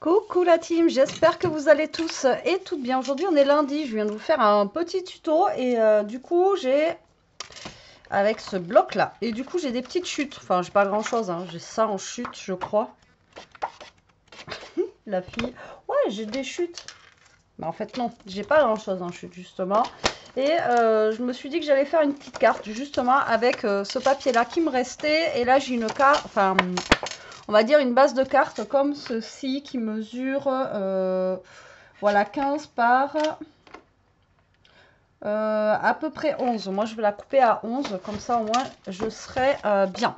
Coucou la team, j'espère que vous allez tous et toutes bien. Aujourd'hui on est lundi, je viens de vous faire un petit tuto et du coup j'ai avec ce bloc là et du coup j'ai des petites chutes. Enfin j'ai pas grand chose, hein. J'ai ça en chute je crois. La fille, ouais j'ai des chutes. Mais en fait non, j'ai pas grand chose en chute justement. Et je me suis dit que j'allais faire une petite carte justement avec ce papier là qui me restait. Et là j'ai une carte, enfin on va dire une base de cartes comme ceci qui mesure voilà 15 par à peu près 11. Moi je vais la couper à 11, comme ça au moins je serai bien.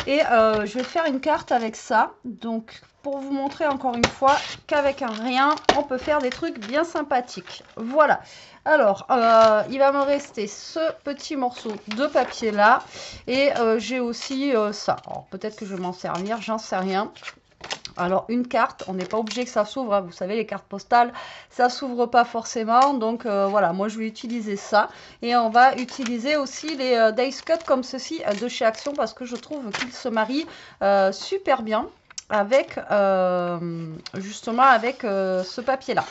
Et je vais faire une carte avec ça, donc pour vous montrer encore une fois qu'avec un rien on peut faire des trucs bien sympathiques. Voilà, alors il va me rester ce petit morceau de papier là et j'ai aussi ça. Alors peut-être que je vais m'en servir, j'en sais rien. Alors une carte, on n'est pas obligé que ça s'ouvre, hein. Vous savez les cartes postales, ça s'ouvre pas forcément, donc voilà, moi je vais utiliser ça. Et on va utiliser aussi les Dice Cut comme ceci de chez Action parce que je trouve qu'ils se marient super bien avec justement avec ce papier là.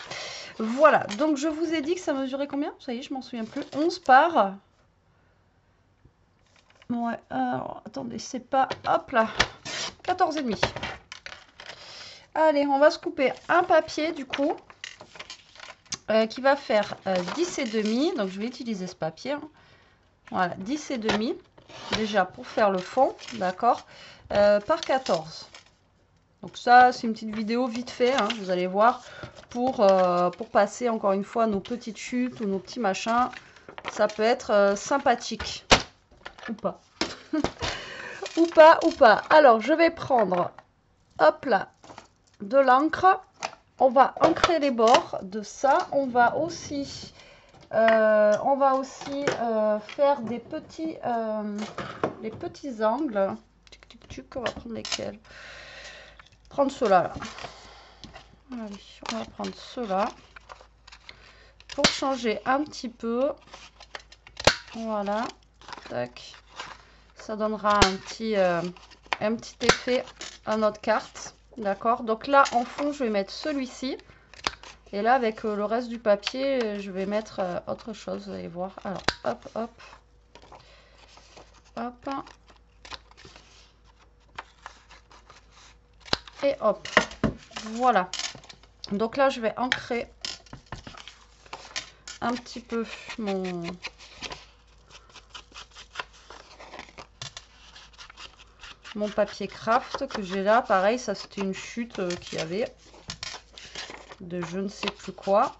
Voilà, donc je vous ai dit que ça mesurait combien? Ça y est, je m'en souviens plus. 11 par... Ouais, alors, attendez, c'est pas... Hop là, 14,5. Allez, on va se couper un papier du coup qui va faire 10 et demi. Donc je vais utiliser ce papier. Hein. Voilà, 10 et demi déjà pour faire le fond, d'accord, par 14. Donc ça, c'est une petite vidéo vite fait, hein, vous allez voir, pour passer encore une fois nos petites chutes ou nos petits machins. Ça peut être sympathique. Ou pas. Ou pas, ou pas. Alors, je vais prendre, hop là, de l'encre. On va ancrer les bords de ça. On va aussi faire des petits, les petits angles. Tic, tic, tic, on va prendre lesquels? Prendre ceux-là. Là. Allez, on va prendre ceux-là. Pour changer un petit peu. Voilà. Tac. Ça donnera un petit effet à notre carte. D'accord. Donc là, en fond, je vais mettre celui-ci. Et là, avec le reste du papier, je vais mettre autre chose. Vous allez voir. Alors, hop, hop. Hop. Et hop. Voilà. Donc là, je vais ancrer un petit peu mon papier craft que j'ai là. Pareil, ça c'était une chute qu'il y avait de je ne sais plus quoi.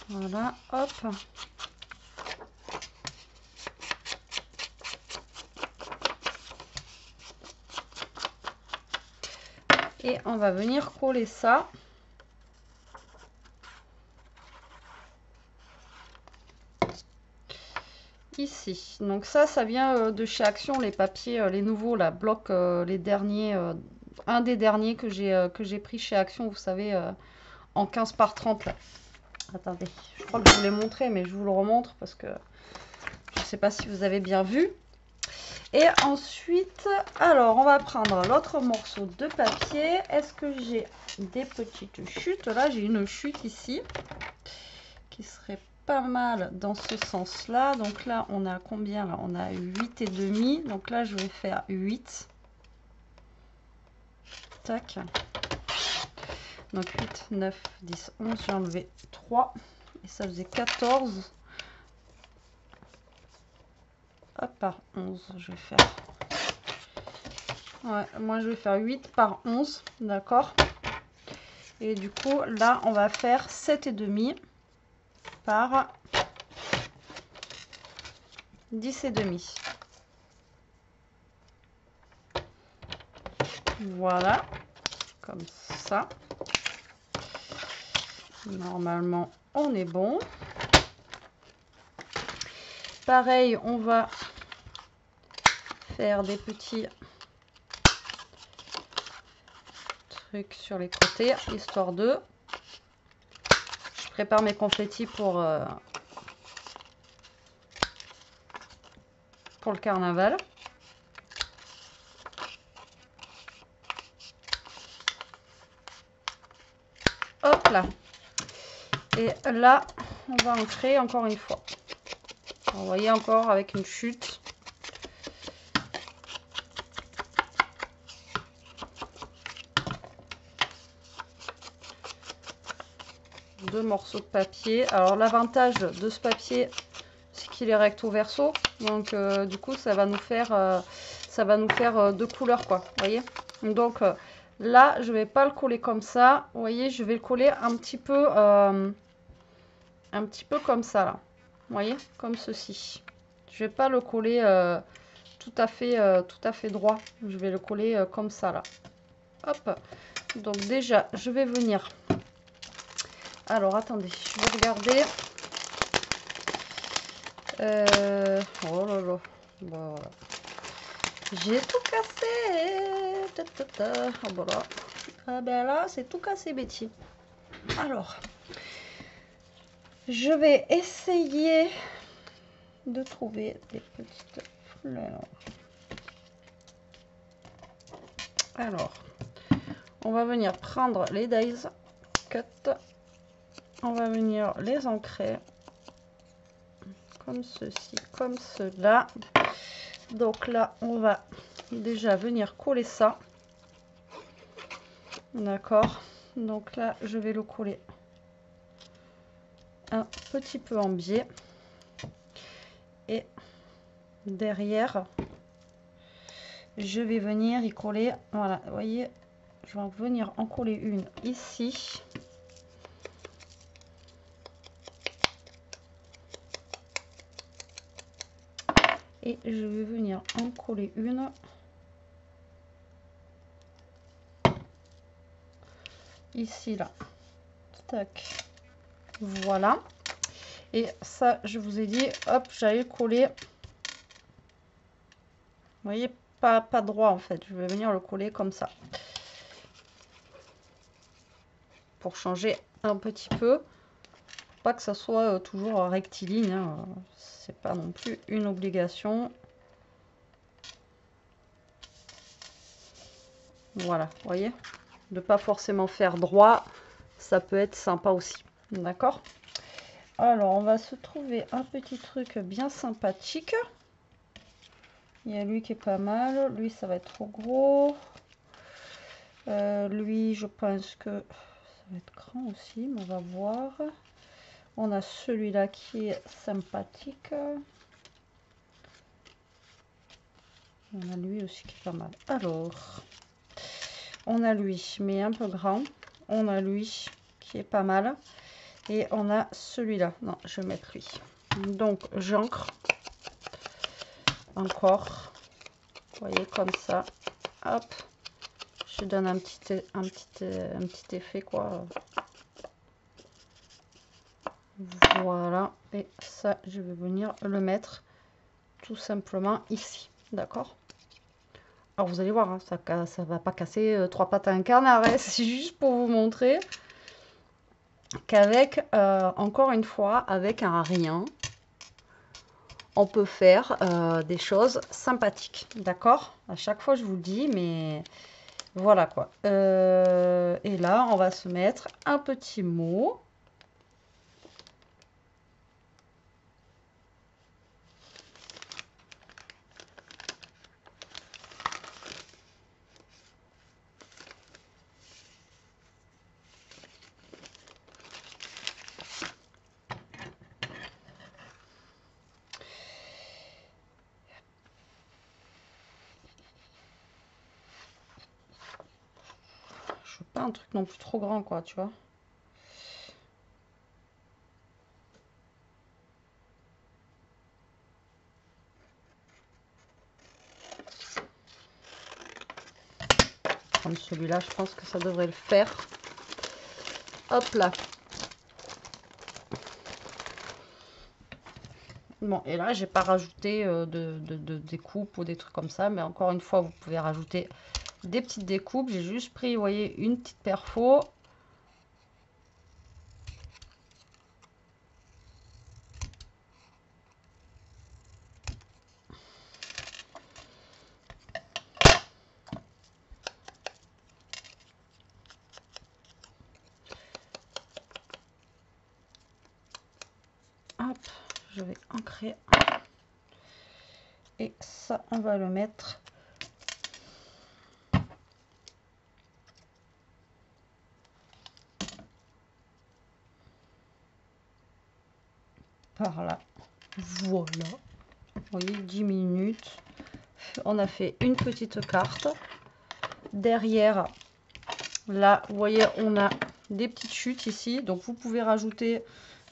Voilà, hop. Et on va venir coller ça. Ici. Donc ça vient de chez Action, les papiers, les nouveaux, la bloc, les derniers, un des derniers que j'ai pris chez Action, vous savez, en 15 par 30 là. Attendez, je crois que je vous l'ai montré, mais je vous le remontre parce que je ne sais pas si vous avez bien vu. Et ensuite, alors on va prendre l'autre morceau de papier. Est-ce que j'ai des petites chutes? Là, j'ai une chute ici qui serait pas mal dans ce sens-là. Donc là, on a combien là? On a 8 et demi. Donc là, je vais faire 8. Tac. Donc 8, 9, 10, 11. J'ai enlevé 3. Et ça faisait 14. Hop, par 11, je vais faire. Ouais, moi je vais faire 8 par 11, d'accord. Et du coup, là, on va faire 7 et demi par 10 et demi. Voilà, comme ça. Normalement, on est bon. Pareil, on va faire des petits trucs sur les côtés, histoire de... Je prépare mes confettis pour le carnaval. hop là. Et là, on va ancrer encore une fois. Vous voyez encore avec une chute. Deux morceaux de papier. Alors l'avantage de ce papier, c'est qu'il est recto verso. Donc du coup, ça va nous faire deux couleurs, quoi. Vous voyez. Donc là, je vais pas le coller comme ça. Vous voyez, je vais le coller un petit peu comme ça là. Vous voyez, comme ceci. Je vais pas le coller tout à fait droit. Je vais le coller comme ça là. Hop. Donc déjà, je vais venir. Alors attendez, je vais regarder. Oh là là. Bon, voilà. J'ai tout cassé. Ta, ta, ta. Ah, voilà. Ah ben là, c'est tout cassé, Betty. Alors, je vais essayer de trouver des petites fleurs. Alors, on va venir prendre les dies cut. On va venir les ancrer comme ceci, comme cela. Donc là, on va déjà venir coller ça. D'accord. Donc là, je vais le coller un petit peu en biais. Et derrière, je vais venir y coller. Voilà, vous voyez, je vais venir en coller une ici. Et je vais venir en coller une ici, là. Tac. Voilà. Et ça, je vous ai dit, hop, j'allais coller. Vous voyez, pas droit en fait. Je vais venir le coller comme ça. Pour changer un petit peu. Pas que ça soit toujours rectiligne. Hein. C'est pas non plus une obligation. Voilà, vous voyez. De pas forcément faire droit. Ça peut être sympa aussi. D'accord? Alors, on va se trouver un petit truc bien sympathique. Il y a lui qui est pas mal. Lui, ça va être trop gros. Lui, je pense que ça va être grand aussi, mais on va voir. On a celui-là qui est sympathique. On a lui aussi qui est pas mal. Alors, on a lui, mais un peu grand. On a lui qui est pas mal. Et on a celui-là. Non, je vais mettre lui. Donc, j'ancre. Encore. Vous voyez, comme ça. Hop. Je donne un petit effet, quoi. Voilà. Et ça, je vais venir le mettre tout simplement ici. D'accord? Alors, vous allez voir, hein, ça va pas casser trois pattes à un canard. Hein. C'est juste pour vous montrer qu'avec, encore une fois, avec un rien, on peut faire des choses sympathiques. D'accord? À chaque fois, je vous le dis, mais voilà quoi. Et là, on va se mettre un petit mot. Je veux pas un truc non plus trop grand, quoi, tu vois. Comme celui-là, je pense que ça devrait le faire. Hop là. Bon, et là, j'ai pas rajouté de découpe ou des trucs comme ça, mais encore une fois, vous pouvez rajouter des petites découpes. J'ai juste pris, vous voyez, une petite perfo. je vais ancrer. Et ça, on va le mettre par là. Voilà. Vous voyez, 10 minutes. On a fait une petite carte. Derrière, là, vous voyez, on a des petites chutes ici. Donc, vous pouvez rajouter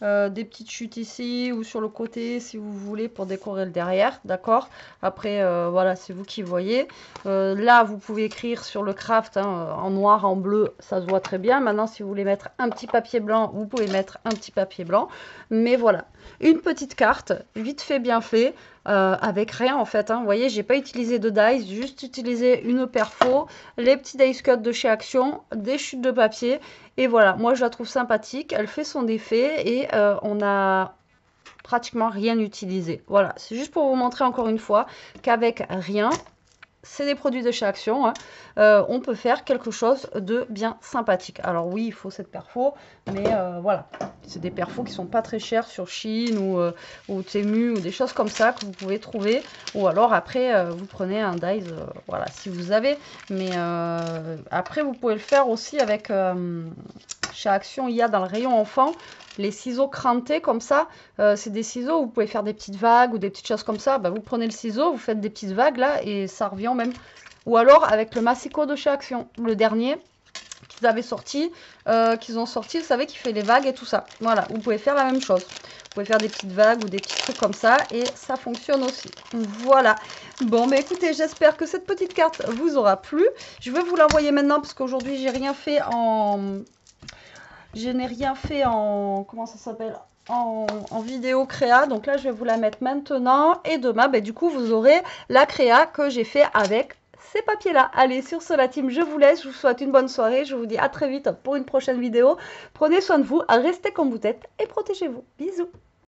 des petites chutes ici ou sur le côté si vous voulez pour décorer le derrière. D'accord. Après, voilà, c'est vous qui voyez. Là, vous pouvez écrire sur le craft hein, en noir, en bleu. Ça se voit très bien. Maintenant, si vous voulez mettre un petit papier blanc, vous pouvez mettre un petit papier blanc. Mais voilà, une petite carte, vite fait, bien fait. Avec rien en fait, hein. Vous voyez, j'ai pas utilisé de dice, juste utilisé une perfo, les petits dice cut de chez Action, des chutes de papier, et voilà, moi je la trouve sympathique, elle fait son effet, et on a pratiquement rien utilisé. Voilà, c'est juste pour vous montrer encore une fois qu'avec rien, c'est des produits de chez Action, hein, on peut faire quelque chose de bien sympathique. Alors oui, il faut cette perfo, mais voilà, c'est des perfos qui sont pas très chers sur Shein ou Temu ou des choses comme ça que vous pouvez trouver. Ou alors après, vous prenez un dies, voilà, si vous avez. Mais après, vous pouvez le faire aussi avec, chez Action, il y a dans le rayon enfant, les ciseaux crantés comme ça, c'est des ciseaux où vous pouvez faire des petites vagues ou des petites choses comme ça. Bah, vous prenez le ciseau, vous faites des petites vagues là et ça revient au même. Ou alors avec le Massicot de chez Action, le dernier qu'ils avaient sorti, qu'ils ont sorti, vous savez, qui fait les vagues et tout ça. Voilà, vous pouvez faire la même chose. Vous pouvez faire des petites vagues ou des petits trucs comme ça et ça fonctionne aussi. Voilà. Bon, mais écoutez, j'espère que cette petite carte vous aura plu. Je vais vous l'envoyer maintenant parce qu'aujourd'hui, j'ai rien fait en... Je n'ai rien fait en... Comment ça s'appelle ? En vidéo créa. Donc là, je vais vous la mettre maintenant. Et demain, du coup, vous aurez la créa que j'ai fait avec ces papiers-là. Allez, sur ce, la team, je vous laisse. Je vous souhaite une bonne soirée. Je vous dis à très vite pour une prochaine vidéo. Prenez soin de vous. Restez comme vous êtes et protégez-vous. Bisous.